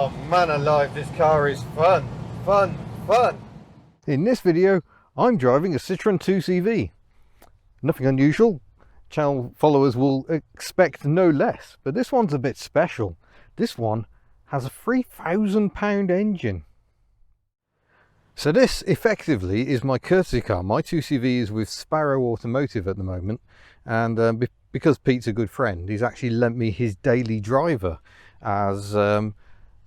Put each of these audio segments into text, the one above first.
Oh man alive, this car is fun, fun, fun. In this video, I'm driving a Citroen 2CV. Nothing unusual, channel followers will expect no less, but this one's a bit special. This one has a £3,000 engine. So this effectively is my courtesy car. My 2CV is with Sparrow Automotive at the moment, and because Pete's a good friend, he's actually lent me his daily driver as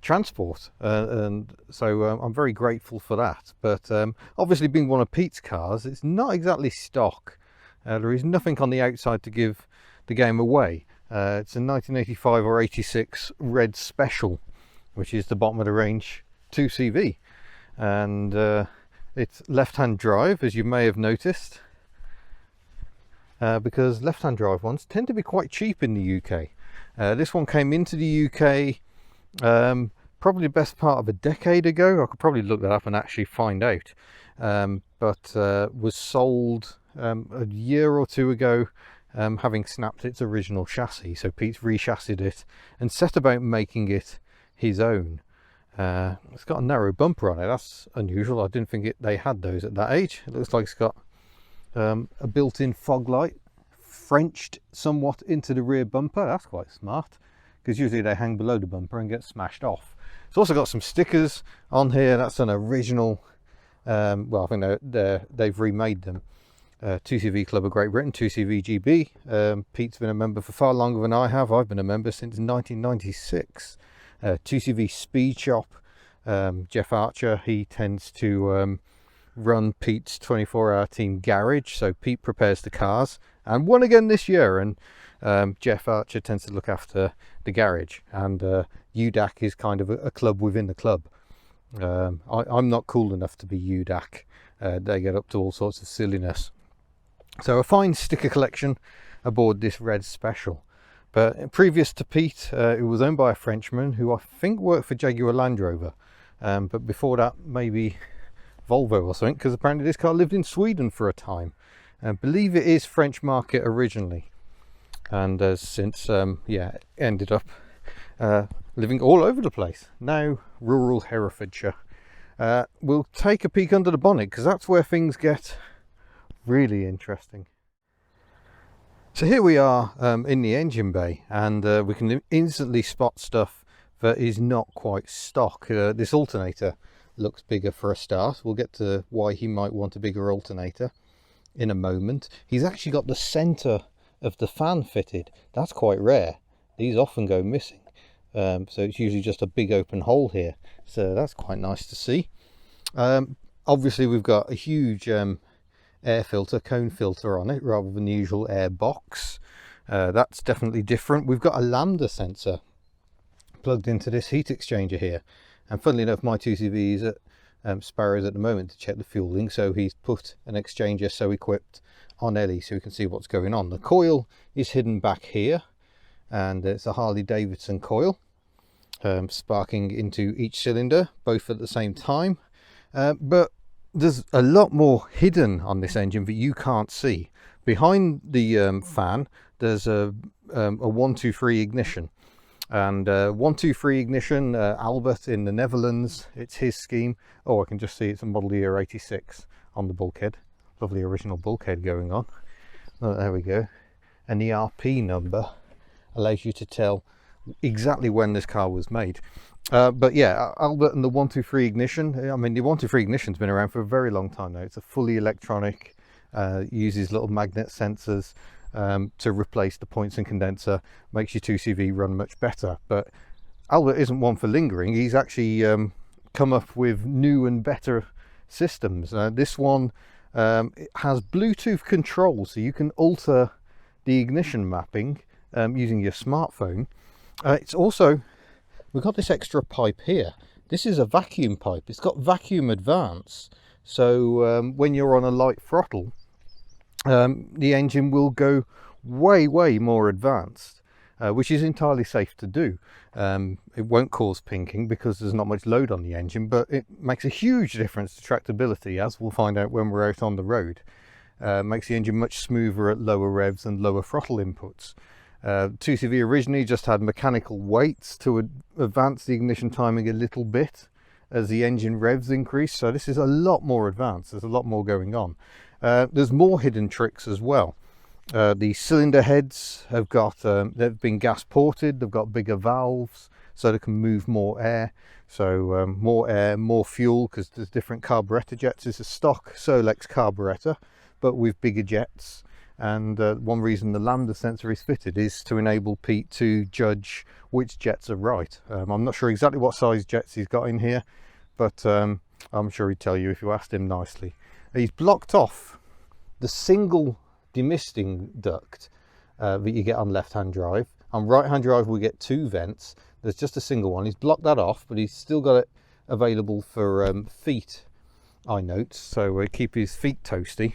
transport, and so I'm very grateful for that. But obviously, being one of Pete's cars, it's not exactly stock. There is nothing on the outside to give the game away. It's a 1985 or 86 red special, which is the bottom of the range 2CV, and it's left-hand drive, as you may have noticed, because left-hand drive ones tend to be quite cheap in the UK. This one came into the UK probably the best part of a decade ago. I could probably look that up and actually find out, but was sold a year or two ago, having snapped its original chassis. So Pete's re-chassied it and set about making it his own. It's got a narrow bumper on it. That's unusual. I didn't think they had those at that age. It looks like it's got a built-in fog light, Frenched somewhat into the rear bumper. That's quite smart, because usually they hang below the bumper and get smashed off. It's also got some stickers on here. That's an original, well, I think they've remade them. 2CV Club of Great Britain, 2CV GB. Pete's been a member for far longer than I have. I've been a member since 1996. 2CV Speed Shop. Jeff Archer, he tends to run Pete's 24-hour team garage. So Pete prepares the cars, and one again this year. And Jeff Archer tends to look after the garage, and UDAC is kind of a club within the club. I'm not cool enough to be UDAC. They get up to all sorts of silliness. So a fine sticker collection aboard this red special. But previous to Pete, it was owned by a Frenchman who I think worked for Jaguar Land Rover, but before that maybe Volvo or something, because apparently this car lived in Sweden for a time. I believe it is French market originally, and has since ended up living all over the place. Now rural Herefordshire. We'll take a peek under the bonnet, because that's where things get really interesting. So here we are in the engine bay, and we can instantly spot stuff that is not quite stock. This alternator looks bigger for a start. We'll get to why he might want a bigger alternator in a moment. He's actually got the centre of the fan fitted. That's quite rare. These often go missing. So it's usually just a big open hole here. So that's quite nice to see. Obviously we've got a huge air filter, cone filter on it, rather than the usual air box. That's definitely different. We've got a lambda sensor plugged into this heat exchanger here, and funnily enough, my 2CV is at Sparrows at the moment to check the fueling, so he's put an exchanger so equipped on Ellie so we can see what's going on. The coil is hidden back here, and it's a Harley Davidson coil, sparking into each cylinder both at the same time, but there's a lot more hidden on this engine that you can't see. Behind the fan, there's a 123 ignition, and 123 ignition, Albert in the Netherlands, it's his scheme. Oh, I can just see it's a model year 86 on the bulkhead. Lovely original bulkhead going on. Oh, there we go. And the RP number allows you to tell exactly when this car was made. But yeah, Albert and the 123 ignition. I mean, the 123 ignition's been around for a very long time now. It's a fully electronic, uses little magnet sensors to replace the points and condenser, makes your 2CV run much better. But Albert isn't one for lingering. He's actually come up with new and better systems. This one it has Bluetooth control, so you can alter the ignition mapping using your smartphone. It's also, we've got this extra pipe here. This is a vacuum pipe. It's got vacuum advance, so when you're on a light throttle, the engine will go way more advanced, which is entirely safe to do. It won't cause pinking because there's not much load on the engine, but it makes a huge difference to tractability, as we'll find out when we're out on the road. Makes the engine much smoother at lower revs and lower throttle inputs. 2CV originally just had mechanical weights to advance the ignition timing a little bit as the engine revs increase. So this is a lot more advanced. There's a lot more going on. There's more hidden tricks as well. The cylinder heads have got they've been gas ported. They've got bigger valves so they can move more air. So more air, more fuel, because there's different carburetor jets. It's a stock Solex carburetor, but with bigger jets. And one reason the lambda sensor is fitted is to enable Pete to judge which jets are right. I'm not sure exactly what size jets he's got in here, but I'm sure he'd tell you if you asked him nicely. He's blocked off the single demisting duct that you get on left-hand drive. On right-hand drive we get two vents. There's just a single one. He's blocked that off, but he's still got it available for feet eye notes, so we keep his feet toasty.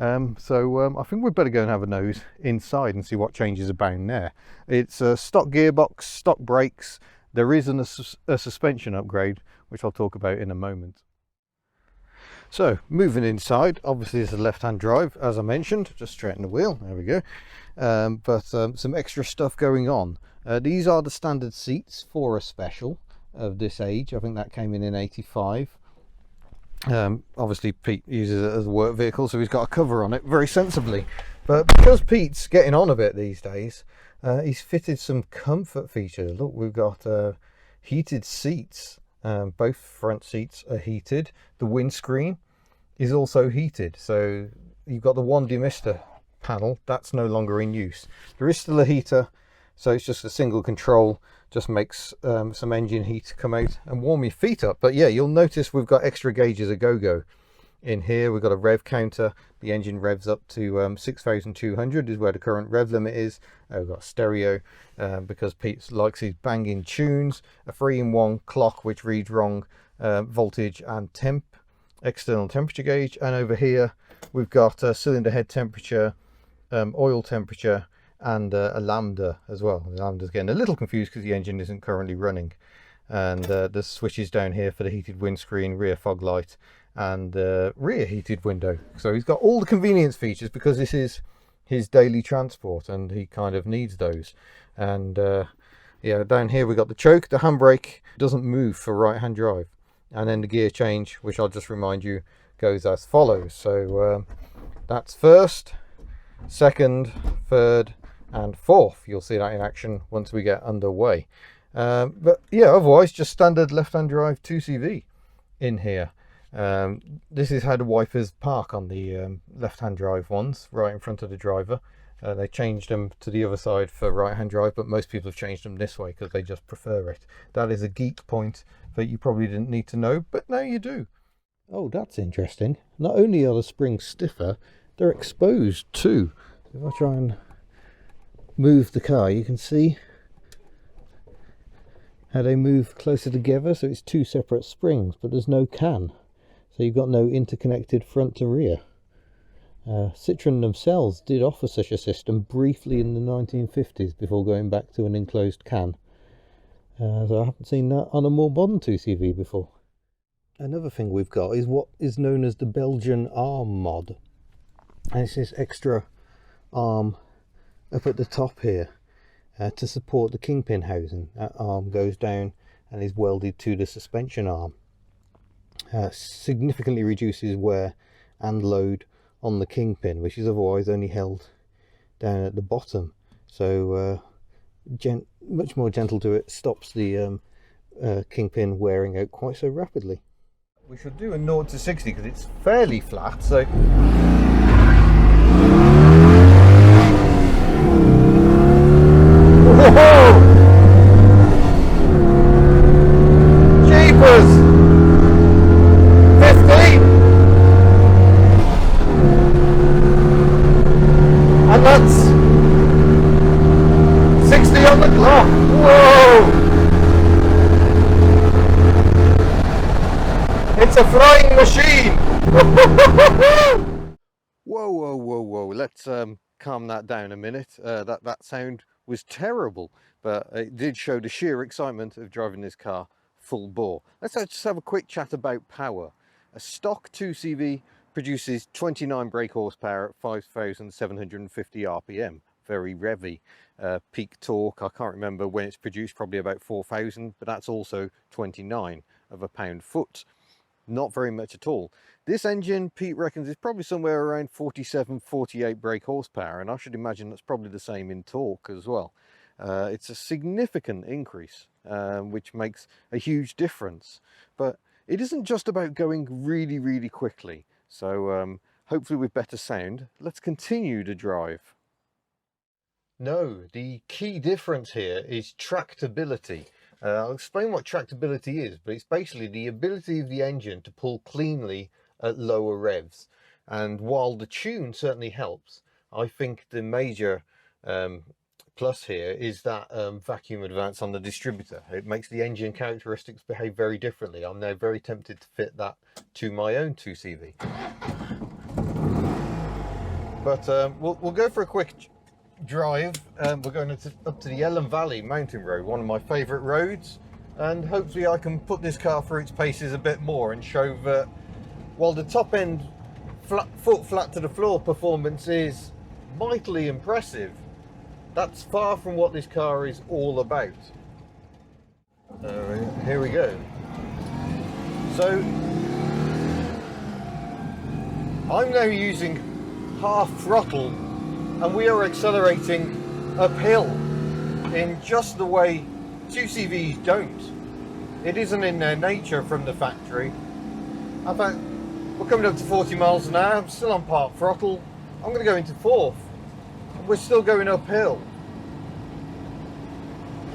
I think we'd better go and have a nose inside and see what changes are bound there. It's a stock gearbox, stock brakes. There is a suspension upgrade, which I'll talk about in a moment. So moving inside, obviously it's a left-hand drive, as I mentioned. Just straighten the wheel, there we go. Some extra stuff going on. These are the standard seats for a special of this age. I think that came in '85. Obviously Pete uses it as a work vehicle, so he's got a cover on it very sensibly. But because Pete's getting on a bit these days, he's fitted some comfort features. Look, we've got heated seats. Both front seats are heated. The windscreen is also heated, so you've got the one demister panel that's no longer in use. There is still a heater, so it's just a single control, just makes some engine heat come out and warm your feet up. But yeah, you'll notice we've got extra gauges of go-go in here. We've got a rev counter. The engine revs up to 6,200 is where the current rev limit is. We've got stereo because Pete likes his banging tunes. A 3-in-1 clock which reads wrong voltage and temp, external temperature gauge. And over here we've got cylinder head temperature, oil temperature, and a lambda as well. The lambda's getting a little confused because the engine isn't currently running. And there's switches down here for the heated windscreen, rear fog light, and rear heated window. So he's got all the convenience features because this is his daily transport and he kind of needs those. And yeah, down here we got the choke. The handbrake doesn't move for right hand drive, and then the gear change, which I'll just remind you, goes as follows. So that's first, second, third and fourth. You'll see that in action once we get underway. But yeah, otherwise just standard left-hand drive 2CV in here. This is how the wipers park on the left-hand drive ones, right in front of the driver. They changed them to the other side for right-hand drive, but most people have changed them this way because they just prefer it. That is a geek point that you probably didn't need to know, but now you do. Oh, that's interesting. Not only are the springs stiffer, they're exposed too. If I try and move the car, you can see how they move closer together. So it's two separate springs, but there's no can, so you've got no interconnected front to rear. Citroen themselves did offer such a system briefly in the 1950s before going back to an enclosed can. So I haven't seen that on a more modern 2CV before. Another thing we've got is what is known as the Belgian arm mod, and it's this extra arm up at the top here to support the kingpin housing. That arm goes down and is welded to the suspension arm. Significantly reduces wear and load on the kingpin, which is otherwise only held down at the bottom. So much more gentle to it, stops the kingpin wearing out quite so rapidly. We should do a 0 to 60 because it's fairly flat, so whoa! Jeepers! 15! And that's 60 on the clock! Whoa! It's a flying machine! Whoa, whoa, whoa, whoa. Let's calm that down a minute. That sound was terrible, but it did show the sheer excitement of driving this car full bore. Let's just have a quick chat about power. A stock 2CV produces 29 brake horsepower at 5,750 RPM. very revvy. Peak torque, I can't remember when it's produced, probably about 4,000, but that's also 29 of a pound-foot. Not very much at all. This engine, Pete reckons, is probably somewhere around 47, 48 brake horsepower, and I should imagine that's probably the same in torque as well. It's a significant increase, which makes a huge difference. But it isn't just about going really, really quickly. So hopefully with better sound, let's continue to drive. No, the key difference here is tractability. I'll explain what tractability is, but it's basically the ability of the engine to pull cleanly at lower revs. And while the tune certainly helps, I think the major plus here is that vacuum advance on the distributor. It makes the engine characteristics behave very differently. I'm now very tempted to fit that to my own 2CV. But we'll go for a quick drive. We're going up to the Ellen Valley Mountain Road, one of my favourite roads, and hopefully I can put this car through its paces a bit more and show that while the top end foot flat to the floor performance is mightily impressive, that's far from what this car is all about. Here we go. So I'm now using half throttle, and we are accelerating uphill in just the way 2CVs don't. It isn't in their nature from the factory. In fact, we're coming up to 40 miles an hour. I'm still on part throttle. I'm going to go into fourth. We're still going uphill.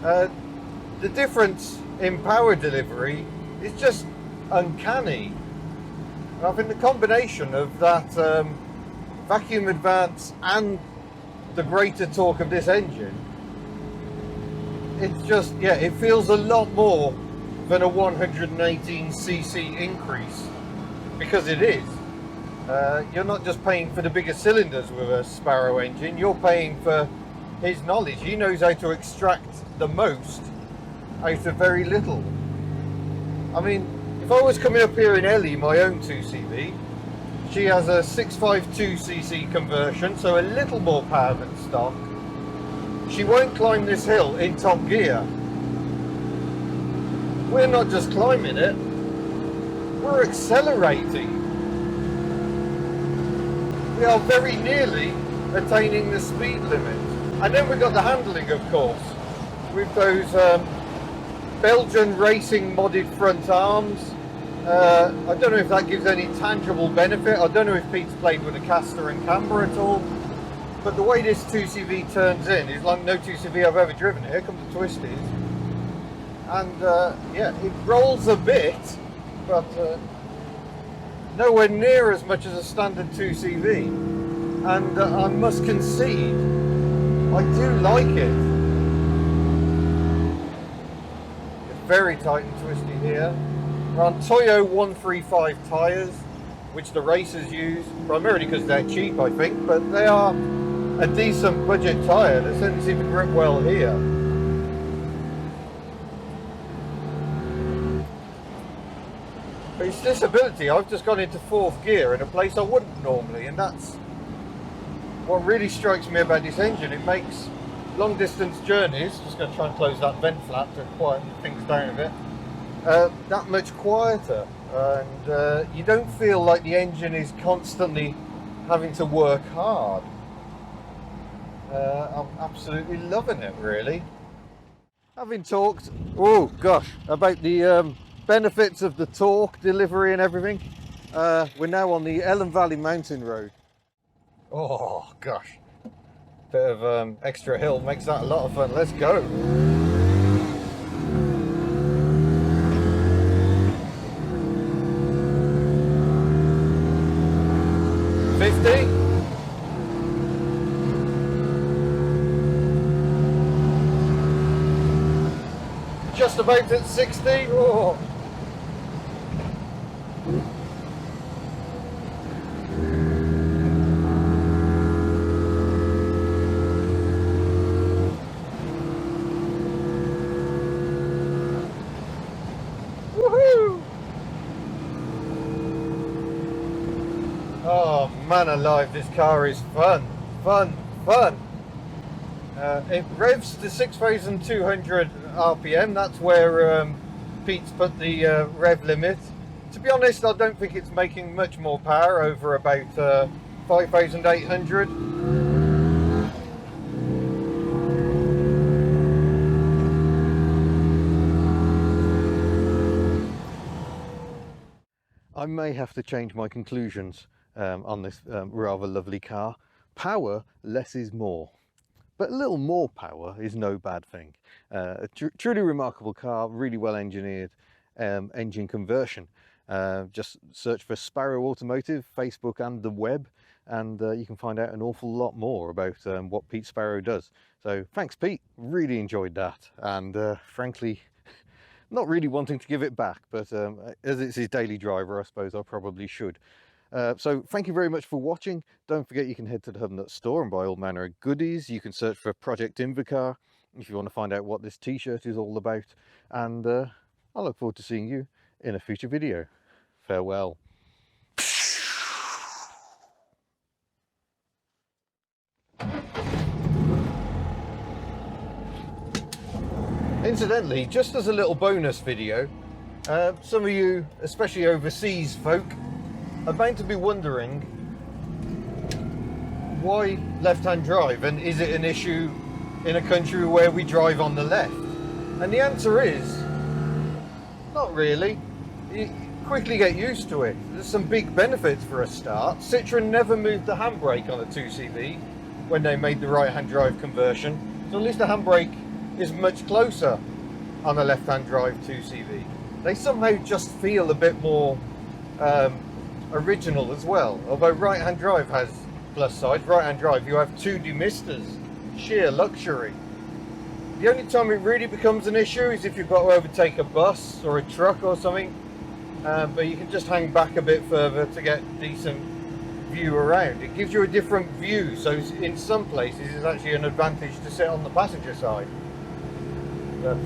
The difference in power delivery is just uncanny. And I think the combination of that vacuum advance and the greater torque of this engine, it's just, yeah, it feels a lot more than a 118cc increase, because it is. You're not just paying for the bigger cylinders with a Sparrow engine, you're paying for his knowledge. He knows how to extract the most out of very little. I mean, if I was coming up here in Ellie, my own 2CV, she has a 652cc conversion, so a little more power than stock. She won't climb this hill in top gear. We're not just climbing it, we're accelerating. We are very nearly attaining the speed limit. And then we've got the handling, of course, with those Belgian racing modded front arms. I don't know if that gives any tangible benefit. I don't know if Pete's played with a caster and camber at all. But the way this 2CV turns in is like no 2CV I've ever driven. Here come the twisties. And yeah, it rolls a bit, but nowhere near as much as a standard 2CV. And I must concede, I do like it. It's very tight and twisty here. We're on Toyo 135 tyres, which the racers use, primarily because they're cheap, I think, but they are a decent budget tyre. They certainly seem to grip well here. But it's this ability. I've just gone into fourth gear in a place I wouldn't normally, and that's what really strikes me about this engine. It makes long distance journeys, just going to try and close that vent flap to quieten things down a bit, that much quieter, and you don't feel like the engine is constantly having to work hard. I'm absolutely loving it, really. Having talked, oh gosh, about the benefits of the torque delivery and everything, we're now on the Ellen Valley Mountain Road. Oh gosh, bit of extra hill makes that a lot of fun. Let's go. 50. Just about at 60. Oh. Woohoo! Oh man alive, this car is fun, fun, fun. It revs to 6,200 RPM. That's where Pete's put the rev limit. To be honest, I don't think it's making much more power over about 5,800. I may have to change my conclusions on this rather lovely car. Power, less is more. But a little more power is no bad thing. A truly remarkable car, really well engineered engine conversion. Just search for Sparrow Automotive, Facebook and the web, and you can find out an awful lot more about what Pete Sparrow does. So thanks, Pete, really enjoyed that, and frankly not really wanting to give it back, but as it's his daily driver, I suppose I probably should. So thank you very much for watching. Don't forget you can head to the Hub Nut store and buy all manner of goodies. You can search for Project Invercar if you want to find out what this t-shirt is all about, and I look forward to seeing you in a future video. Farewell. Incidentally, just as a little bonus video, some of you, especially overseas folk, are bound to be wondering why left-hand drive, and is it an issue in a country where we drive on the left? And the answer is not really. You quickly get used to it. There's some big benefits for a start. Citroen never moved the handbrake on a 2CV when they made the right-hand drive conversion, so at least the handbrake is much closer on a left-hand drive 2CV. They somehow just feel a bit more original as well. Although right-hand drive has plus sides, right-hand drive you have two demisters, sheer luxury. The only time it really becomes an issue is if you've got to overtake a bus or a truck or something, but you can just hang back a bit further to get decent view around. It gives you a different view, so in some places it's actually an advantage to sit on the passenger side. But